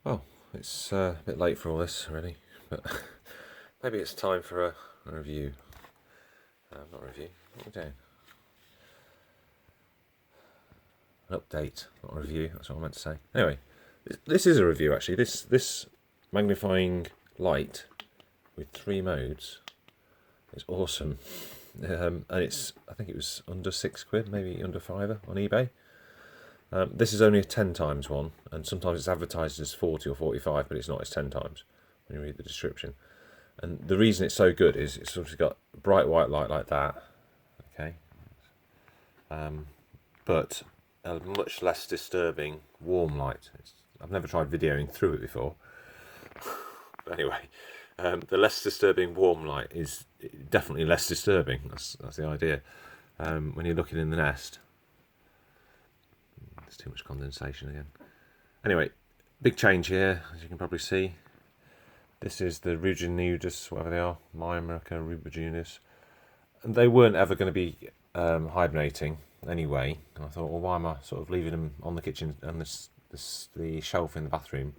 Well, it's a bit late for all this, really, but maybe it's time for a review. Not a review, what are we doing? An update, not a review, that's what I meant to say. Anyway, this is a review actually. This magnifying light with 3 modes is awesome. And I think it was under £6, maybe under £5 on eBay. This is only a 10 times one, and sometimes it's advertised as 40 or 45, but it's not, it's 10 times when you read the description. And the reason it's so good is it's obviously got bright white light like that, okay, but a much less disturbing warm light. I've never tried videoing through it before. But anyway, the less disturbing warm light is definitely less disturbing. That's the idea. When you're looking in the nest, there's too much condensation again. Anyway, big change here, as you can probably see. This is the Ruginudus, whatever they are, Myrmica rubiginus. And they weren't ever going to be hibernating anyway. And I thought, well, why am I sort of leaving them on the kitchen and the shelf in the bathroom?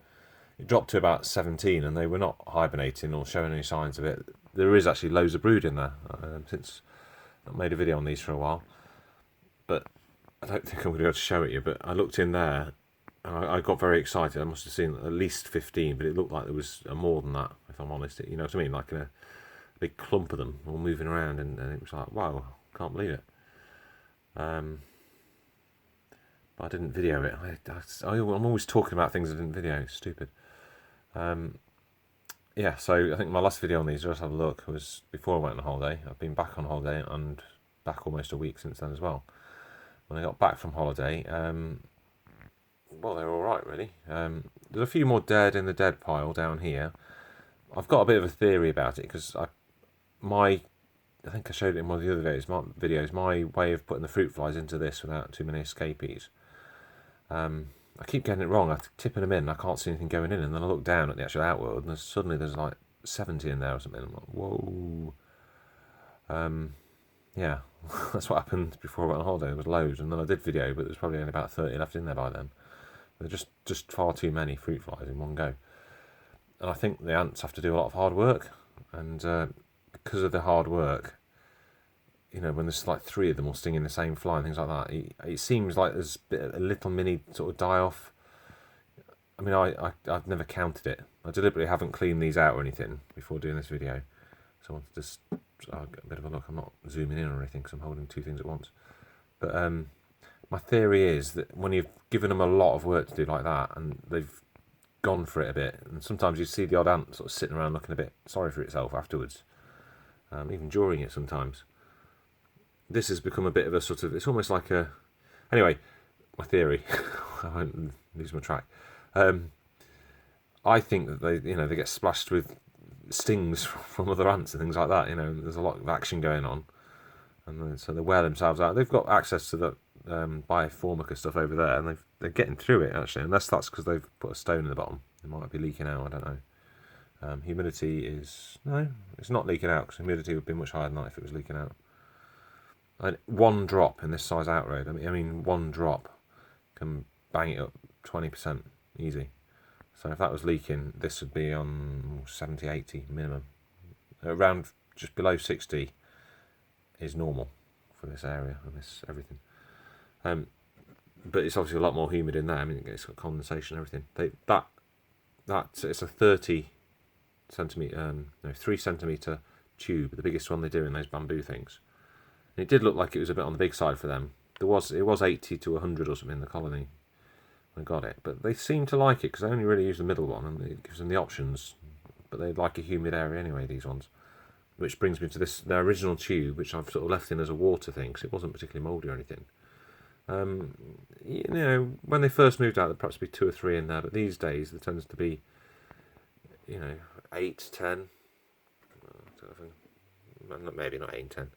It dropped to about 17, and they were not hibernating or showing any signs of it. There is actually loads of brood in there. Since I've made a video on these for a while, but I don't think I'm going to be able to show it you. But I looked in there, and I got very excited. I must have seen at least 15, but it looked like there was more than that, if I'm honest. You know what I mean? Like a big clump of them all moving around, and it was like, wow, can't believe it. But I didn't video it. I'm always talking about things I didn't video. It's stupid. Yeah, so I think my last video on these, just have a look, was before I went on holiday. I've been back on holiday and back almost a week since then as well. When I got back from holiday, well, they're all right, really. There's a few more dead in the dead pile down here. I've got a bit of a theory about it because I think I showed it in one of the other videos. My way of putting the fruit flies into this without too many escapees. I keep getting it wrong. I'm tipping them in, I can't see anything going in, and then I look down at the actual outworld, and suddenly there's like 70 in there or something. I'm like, whoa. Yeah, that's what happened before I went on holiday. There was loads, and then I did video, but there's probably only about 30 left in there by then. They're just far too many fruit flies in one go. And I think the ants have to do a lot of hard work, and because of the hard work, you know, when there's like 3 of them all stinging the same fly and things like that, it seems like there's a little mini sort of die-off. I mean, I've never counted it. I deliberately haven't cleaned these out or anything before doing this video. So I want to just get a bit of a look. I'm not zooming in or anything because I'm holding 2 things at once. But my theory is that when you've given them a lot of work to do like that, and they've gone for it a bit, and sometimes you see the odd ant sort of sitting around looking a bit sorry for itself afterwards, even during it sometimes. This has become a bit of a sort of, it's almost like a, anyway, my theory, I won't lose my track. I think that they get splashed with stings from other ants and things like that. There's a lot of action going on, and so they wear themselves out. They've got access to the bioformica stuff over there, and they're getting through it actually, unless that's because they've put a stone in the bottom. It might be leaking out, I don't know. Humidity is, no, it's not leaking out, because humidity would be much higher than that if it was leaking out. And 1 drop in this size outroad, I mean 1 drop can bang it up 20% easy. So if that was leaking, this would be on 70, 80 minimum. Around just below 60 is normal for this area and this everything. But it's obviously a lot more humid in there. I mean, it's got condensation and everything. It's a 30 centimetre, 3 centimetre tube, the biggest one they do in those bamboo things. And it did look like it was a bit on the big side for them. It was 80 to 100 or something in the colony when I got it, but they seem to like it because I only really use the middle one, and it gives them the options. But they like a humid area anyway, these ones. Which brings me to their original tube, which I've sort of left in as a water thing because it wasn't particularly mouldy or anything. When they first moved out, there'd perhaps be 2 or 3 in there, but these days there tends to be, 8, 10. Maybe not 8 and 10.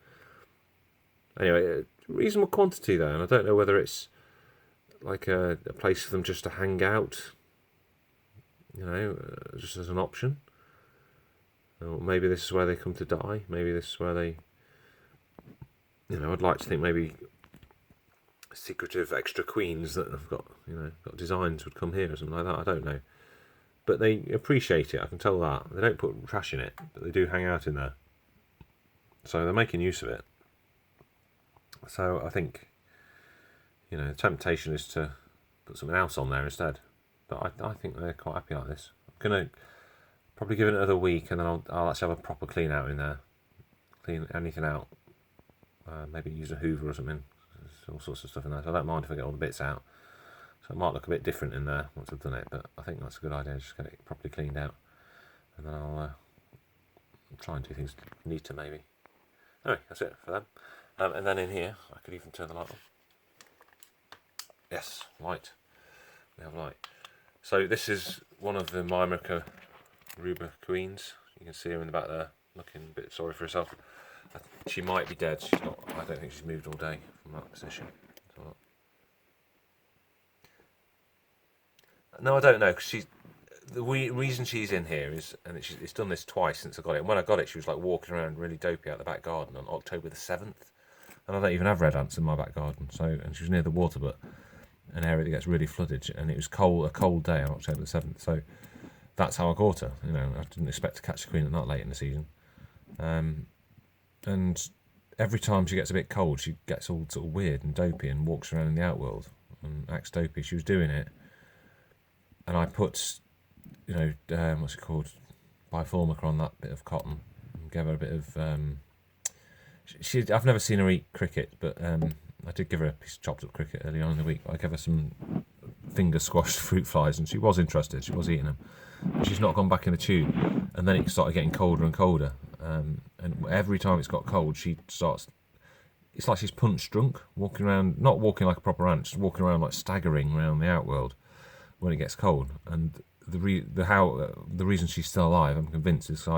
Anyway, a reasonable quantity though, and I don't know whether it's like a place for them just to hang out, just as an option. Or maybe this is where they come to die. Maybe this is where they, I'd like to think maybe secretive extra queens that have got designs would come here or something like that. I don't know. but they appreciate it. I can tell that. They don't put trash in it, but they do hang out in there. So they're making use of it. So I think, the temptation is to put something else on there instead. But I think they're quite happy like this. I'm going to probably give it another week, and then I'll actually have a proper clean out in there. Clean anything out. Maybe use a hoover or something. There's all sorts of stuff in there. So I don't mind if I get all the bits out. So it might look a bit different in there once I've done it, but I think that's a good idea. Just get it properly cleaned out, and then I'll try and do things neater maybe. Anyway, that's it for them. And then in here, I could even turn the light on. Yes, light. We have light. So this is one of the Myrmica Ruba queens. You can see her in the back there, looking a bit sorry for herself. She might be dead. She's not. I don't think she's moved all day from that position. No, I don't know, because the reason she's in here is, and it's done this twice since I got it. And when I got it, she was like walking around really dopey out the back garden on October the 7th. And I don't even have red ants in my back garden. And she was near the water, but an area that gets really flooded. And it was a cold day on October the 7th. So that's how I caught her. I didn't expect to catch a queen that late in the season. And every time she gets a bit cold, she gets all sort of weird and dopey and walks around in the outworld and acts dopey. She was doing it. And I put, what's it called, Biformica on that bit of cotton and gave her a bit of. I've never seen her eat cricket, but I did give her a piece of chopped up cricket early on in the week. I gave her some finger squashed fruit flies, and she was interested. She was eating them, but she's not gone back in the tube. And then it started getting colder and colder. And every time it's got cold, she starts. It's like she's punch drunk, walking around, not walking like a proper ant, just walking around like staggering around the outworld when it gets cold. And the reason she's still alive, I'm convinced, is